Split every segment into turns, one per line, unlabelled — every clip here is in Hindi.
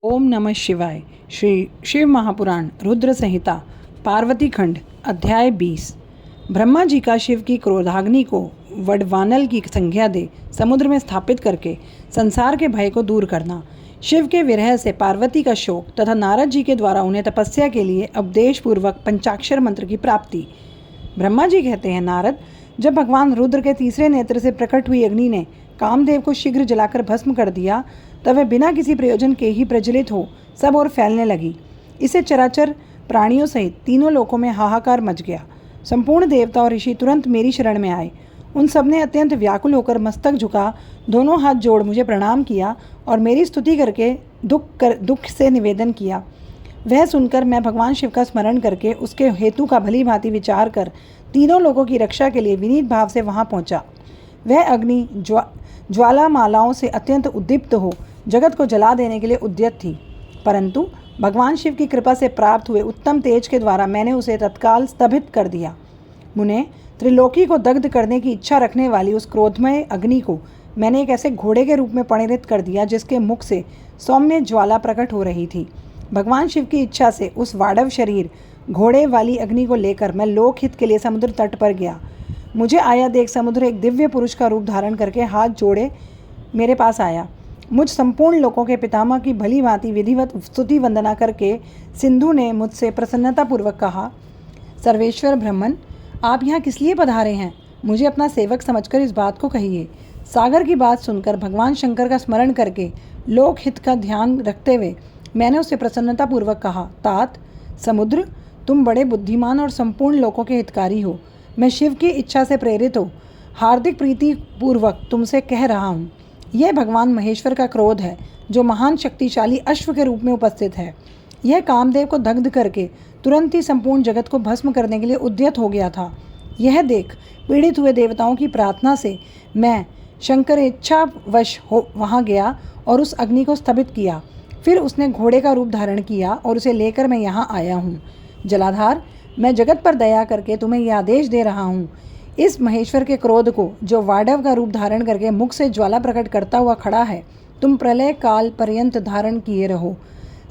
ओम नमः शिवाय। श्री शिव महापुराण रुद्र संहिता पार्वती खंड अध्याय 20। ब्रह्मा जी का शिव की क्रोधाग्नि को वडवानल की संज्ञा दे समुद्र में स्थापित करके संसार के भय को दूर करना, शिव के विरह से पार्वती का शोक तथा नारद जी के द्वारा उन्हें तपस्या के लिए उपदेश पूर्वक पंचाक्षर मंत्र की प्राप्ति। ब्रह्मा जी कहते हैं, नारद, जब भगवान रुद्र के तीसरे नेत्र से प्रकट हुई अग्नि ने कामदेव को शीघ्र जलाकर भस्म कर दिया, तब वह बिना किसी प्रयोजन के ही प्रज्वलित हो सब ओर फैलने लगी। इसे चराचर प्राणियों सहित तीनों लोकों में हाहाकार मच गया। संपूर्ण देवता और ऋषि तुरंत मेरी शरण में आए। उन सब ने अत्यंत व्याकुल होकर मस्तक झुका दोनों हाथ जोड़ मुझे प्रणाम किया और मेरी स्तुति करके दुख से निवेदन किया। वह सुनकर मैं भगवान शिव का स्मरण करके उसके हेतु का भली भांति विचार कर तीनों लोगों की रक्षा के लिए विनीत भाव से वहां पहुंचा। वह अग्नि ज्वाला मालाओं से अत्यंत उद्दीप्त हो जगत को जला देने के लिए उद्यत थी, परंतु भगवान शिव की कृपा से प्राप्त हुए उत्तम तेज के द्वारा मैंने उसे तत्काल स्तभित कर दिया। मुने, त्रिलोकी को दग्ध करने की इच्छा रखने वाली उस क्रोधमय अग्नि को मैंने एक ऐसे घोड़े के रूप में परिणत कर दिया जिसके मुख से सौम्य ज्वाला प्रकट हो रही थी। भगवान शिव की इच्छा से उस वाड़व शरीर घोड़े वाली अग्नि को लेकर मैं लोकहित के लिए समुद्र तट पर गया। मुझे आया देख समुद्र एक दिव्य पुरुष का रूप धारण करके हाथ जोड़े मेरे पास आया। मुझ संपूर्ण लोकों के पितामह की भली भांति विधिवत स्तुति वंदना करके सिंधु ने मुझसे प्रसन्नतापूर्वक कहा, सर्वेश्वर ब्रह्मन, आप यहाँ किस लिए पधारे हैं? मुझे अपना सेवक समझकर इस बात को कहिए। सागर की बात सुनकर भगवान शंकर का स्मरण करके लोकहित का ध्यान रखते हुए मैंने उससे प्रसन्नतापूर्वक कहा, तात समुद्र, तुम बड़े बुद्धिमान और संपूर्ण लोकों के हितकारी हो। मैं शिव की इच्छा से प्रेरित हो हार्दिक प्रीति पूर्वक तुमसे कह रहा हूँ, यह भगवान महेश्वर का क्रोध है जो महान शक्तिशाली अश्व के रूप में उपस्थित है। यह कामदेव को दग्ध करके तुरंत ही संपूर्ण जगत को भस्म करने के लिए उद्यत हो गया था। यह देख पीड़ित हुए देवताओं की प्रार्थना से मैं शंकर इच्छावश हो वहाँ गया और उस अग्नि को स्थगित किया। फिर उसने घोड़े का रूप धारण किया और उसे लेकर मैं यहाँ आया हूँ। जलाधार, मैं जगत पर दया करके तुम्हें यह आदेश दे रहा हूँ, इस महेश्वर के क्रोध को जो वाडव का रूप धारण करके मुख से ज्वाला प्रकट करता हुआ खड़ा है, तुम प्रलय काल पर्यंत धारण किए रहो।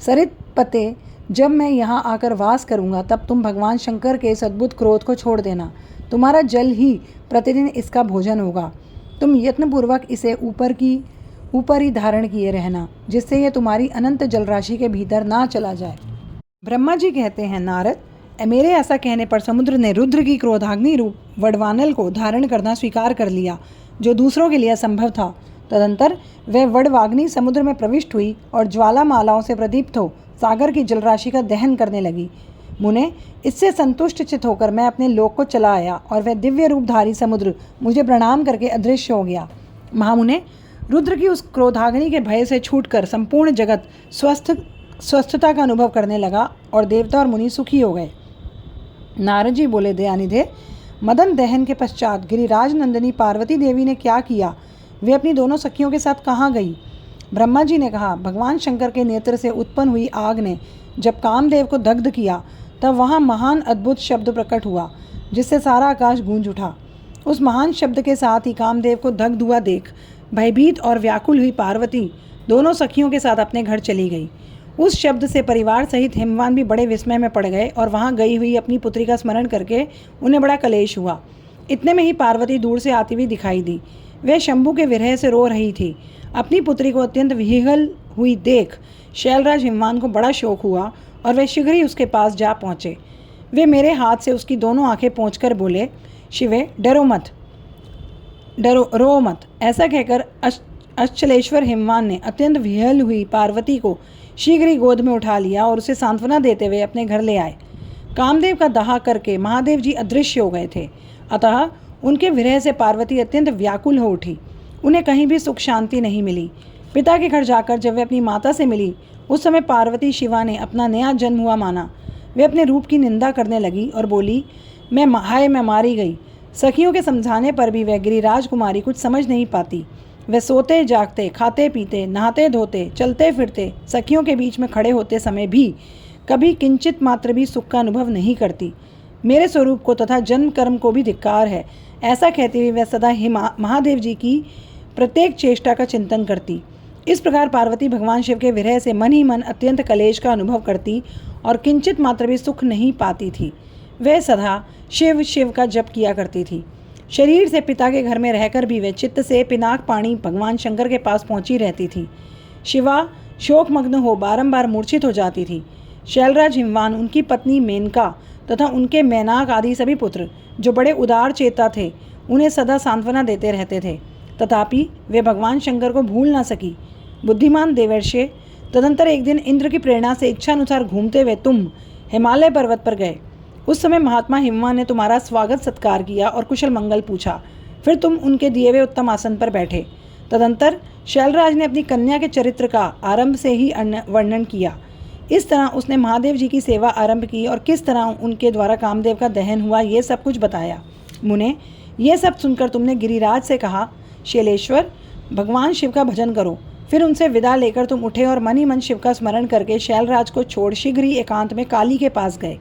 सरित पते, जब मैं यहाँ आकर वास करूँगा तब तुम भगवान शंकर के इस अद्भुत क्रोध को छोड़ देना। तुम्हारा जल ही प्रतिदिन इसका भोजन होगा। तुम यत्नपूर्वक इसे ऊपर ही धारण किए रहना, जिससे यह तुम्हारी अनंत जलराशि के भीतर ना चला जाए। ब्रह्मा जी कहते हैं, नारद, मेरे ऐसा कहने पर समुद्र ने रुद्र की क्रोधाग्नि रूप वडवानल को धारण करना स्वीकार कर लिया, जो दूसरों के लिए असंभव था। तदंतर वह वडवाग्नि समुद्र में प्रविष्ट हुई और ज्वाला मालाओं से प्रदीप्त हो सागर की जलराशि का दहन करने लगी। मुने, इससे संतुष्ट चित होकर मैं अपने लोक को चला आया और वह दिव्य रूपधारी समुद्र मुझे प्रणाम करके अदृश्य हो गया। महामुने, रुद्र की उस क्रोधाग्नि के भय से छूटकर संपूर्ण जगत स्वस्थता का अनुभव करने लगा और देवता और मुनि सुखी हो गए। नारद जी बोले, दयानिधे, मदन दहन के पश्चात गिरिराज नंदिनी पार्वती देवी ने क्या किया? वे अपनी दोनों सखियों के साथ कहाँ गई? ब्रह्मा जी ने कहा, भगवान शंकर के नेत्र से उत्पन्न हुई आग ने जब कामदेव को दग्ध किया तब वहाँ महान अद्भुत शब्द प्रकट हुआ जिससे सारा आकाश गूंज उठा। उस महान शब्द के साथ ही कामदेव को दग्ध हुआ देख भयभीत और व्याकुल हुई पार्वती दोनों सखियों के साथ अपने घर चली गई। उस शब्द से परिवार सहित हिमवान भी बड़े विस्मय में पड़ गए और वहां गई हुई अपनी पुत्री का स्मरण करके उन्हें बड़ा कलेश हुआ। इतने में ही पार्वती दूर से आती हुई दिखाई दी। वह शंभु के विरह से रो रही थी। अपनी पुत्री को अत्यंत विह्वल हुई देख शैलराज हिमवान को बड़ा शोक हुआ और वह शीघ्र ही उसके पास जा पहुँचे। वे मेरे हाथ से उसकी दोनों आंखें पोंछकर बोले, शिवे, रो मत। ऐसा कहकर अश्चलेश्वर हिमवान ने अत्यंत विह्वल हुई पार्वती को शीघ्र ही गोद में उठा लिया और उसे सांत्वना देते हुए अपने घर ले आए। कामदेव का दाह करके महादेव जी अदृश्य हो गए थे, अतः उनके विरह से पार्वती अत्यंत व्याकुल हो उठी। उन्हें कहीं भी सुख शांति नहीं मिली। पिता के घर जाकर जब वे अपनी माता से मिली उस समय पार्वती शिवा ने अपना नया जन्म हुआ माना। वे अपने रूप की निंदा करने लगी और बोली, मैं मारी गई। सखियों के समझाने पर भी वह गिरिराज कुमारी कुछ समझ नहीं पाती। वे सोते जागते, खाते पीते, नहाते धोते, चलते फिरते, सखियों के बीच में खड़े होते समय भी कभी किंचित मात्र भी सुख का अनुभव नहीं करती। मेरे स्वरूप को तथा जन्म कर्म को भी धिक्कार है, ऐसा कहते हुए वह सदा ही महादेव जी की प्रत्येक चेष्टा का चिंतन करती। इस प्रकार पार्वती भगवान शिव के विरह से मन ही मन अत्यंत कलेश का अनुभव करती और किंचित मात्र भी सुख नहीं पाती थी। वह सदा शिव शिव का जप किया करती थी। शरीर से पिता के घर में रहकर भी वे चित्त से पिनाक पाणी भगवान शंकर के पास पहुंची रहती थी। शिवा शोकमग्न हो बारंबार मूर्छित हो जाती थी। शैलराज हिमवान, उनकी पत्नी मेनका तथा उनके मैनाक आदि सभी पुत्र जो बड़े उदार चेता थे, उन्हें सदा सांत्वना देते रहते थे, तथापि वे भगवान शंकर को भूल न सकी। बुद्धिमान देवर्षि, तदंतर एक दिन इंद्र की प्रेरणा से इच्छानुसार घूमते हुए तुम हिमालय पर्वत पर गए। उस समय महात्मा हिमवान ने तुम्हारा स्वागत सत्कार किया और कुशल मंगल पूछा। फिर तुम उनके दिए हुए उत्तम आसन पर बैठे। तदंतर शैलराज ने अपनी कन्या के चरित्र का आरंभ से ही वर्णन किया। इस तरह उसने महादेव जी की सेवा आरंभ की और किस तरह उनके द्वारा कामदेव का दहन हुआ, ये सब कुछ बताया। मुने, ये सब सुनकर तुमने गिरिराज से कहा, शैलेश्वर, भगवान शिव का भजन करो। फिर उनसे विदा लेकर तुम उठे और मन ही मन शिव का स्मरण करके शैलराज को छोड़ शीघ्र ही एकांत में काली के पास गए।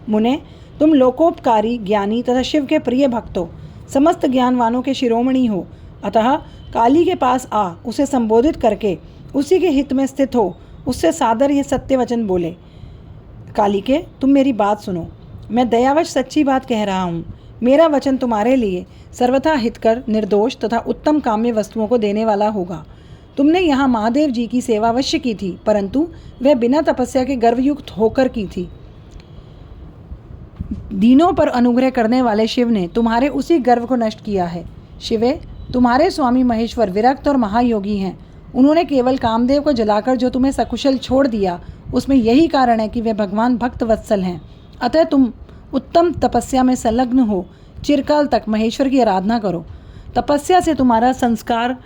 मुने, तुम लोकोपकारी, ज्ञानी तथा शिव के प्रिय भक्त हो, समस्त ज्ञानवानों के शिरोमणि हो, अतः काली के पास आ उसे संबोधित करके उसी के हित में स्थित हो उससे सादर ये सत्य वचन बोले। काली के, तुम मेरी बात सुनो, मैं दयावश सच्ची बात कह रहा हूँ। मेरा वचन तुम्हारे लिए सर्वथा हितकर, निर्दोष तथा उत्तम काम्य वस्तुओं को देने वाला होगा। तुमने यहाँ महादेव जी की सेवा अवश्य की थी, परंतु वह बिना तपस्या के गर्वयुक्त होकर की थी। दीनों पर अनुग्रह करने वाले शिव ने तुम्हारे उसी गर्व को नष्ट किया है। शिवे, तुम्हारे स्वामी महेश्वर विरक्त और महायोगी हैं। उन्होंने केवल कामदेव को जलाकर जो तुम्हें सकुशल छोड़ दिया, उसमें यही कारण है कि वे भगवान भक्त वत्सल हैं। अतः तुम उत्तम तपस्या में संलग्न हो चिरकाल तक महेश्वर की आराधना करो। तपस्या से तुम्हारा संस्कार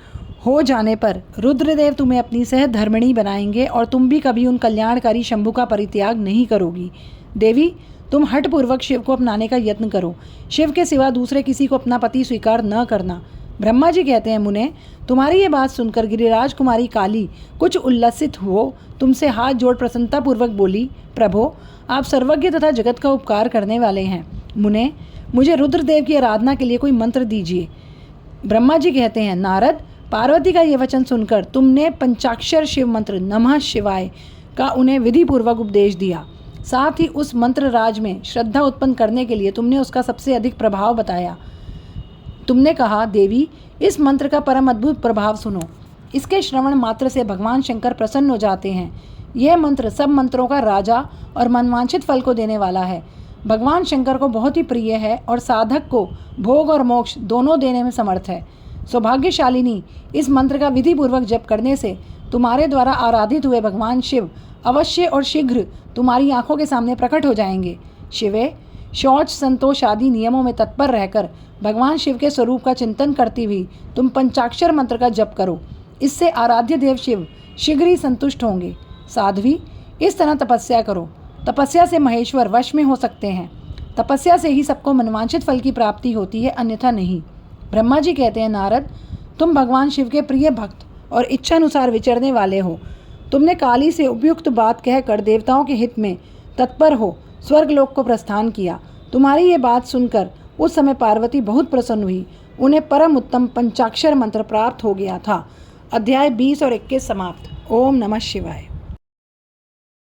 हो जाने पर रुद्रदेव तुम्हें अपनी सहधर्मिणी बनाएंगे और तुम भी कभी उन कल्याणकारी शंभु का परित्याग नहीं करोगी। देवी, तुम हठपूर्वक शिव को अपनाने का यत्न करो। शिव के सिवा दूसरे किसी को अपना पति स्वीकार न करना। ब्रह्मा जी कहते हैं, मुने, तुम्हारी ये बात सुनकर गिरिराज कुमारी काली कुछ उल्लसित हो तुमसे हाथ जोड़ प्रसन्नतापूर्वक बोली, प्रभो, आप सर्वज्ञ तथा जगत का उपकार करने वाले हैं। मुने, मुझे रुद्रदेव की आराधना के लिए कोई मंत्र दीजिए। ब्रह्मा जी कहते हैं, नारद, पार्वती का ये वचन सुनकर तुमने पंचाक्षर शिव मंत्र नमः शिवाय का उन्हें विधिपूर्वक उपदेश दिया। साथ ही उस मंत्र राज में श्रद्धा उत्पन्न करने के लिए तुमने उसका सबसे अधिक प्रभाव बताया। तुमने कहा, देवी, इस मंत्र का परम अद्भुत प्रभाव सुनो। इसके श्रवण मात्र से भगवान शंकर प्रसन्न हो जाते हैं। यह मंत्र सब मंत्रों का राजा और मनवांछित फल को देने वाला है। भगवान शंकर को बहुत ही प्रिय है और साधक को भोग और मोक्ष दोनों देने में समर्थ है। सौभाग्यशालिनी, इस मंत्र का विधिपूर्वक जप करने से तुम्हारे द्वारा आराधित हुए भगवान शिव अवश्य और शीघ्र तुम्हारी आंखों के सामने प्रकट हो जाएंगे। शिवे, शौच संतोष आदि नियमों में तत्पर रहकर भगवान शिव के स्वरूप का चिंतन करती हुई तुम पंचाक्षर मंत्र का जप करो। इससे आराध्य देव शिव शीघ्र ही संतुष्ट होंगे। साध्वी, इस तरह तपस्या करो। तपस्या से महेश्वर वश में हो सकते हैं। तपस्या से ही सबको मनवांछित फल की प्राप्ति होती है, अन्यथा नहीं। ब्रह्मा जी कहते हैं, नारद, तुम भगवान शिव के प्रिय भक्त और इच्छानुसार विचरने वाले हो। तुमने काली से उपयुक्त बात कहकर देवताओं के हित में तत्पर हो स्वर्गलोक को प्रस्थान किया। तुम्हारी ये बात सुनकर उस समय पार्वती बहुत प्रसन्न हुई। उन्हें परम उत्तम पंचाक्षर मंत्र प्राप्त हो गया था। अध्याय 20 और 21 समाप्त। ओम नमः शिवाय।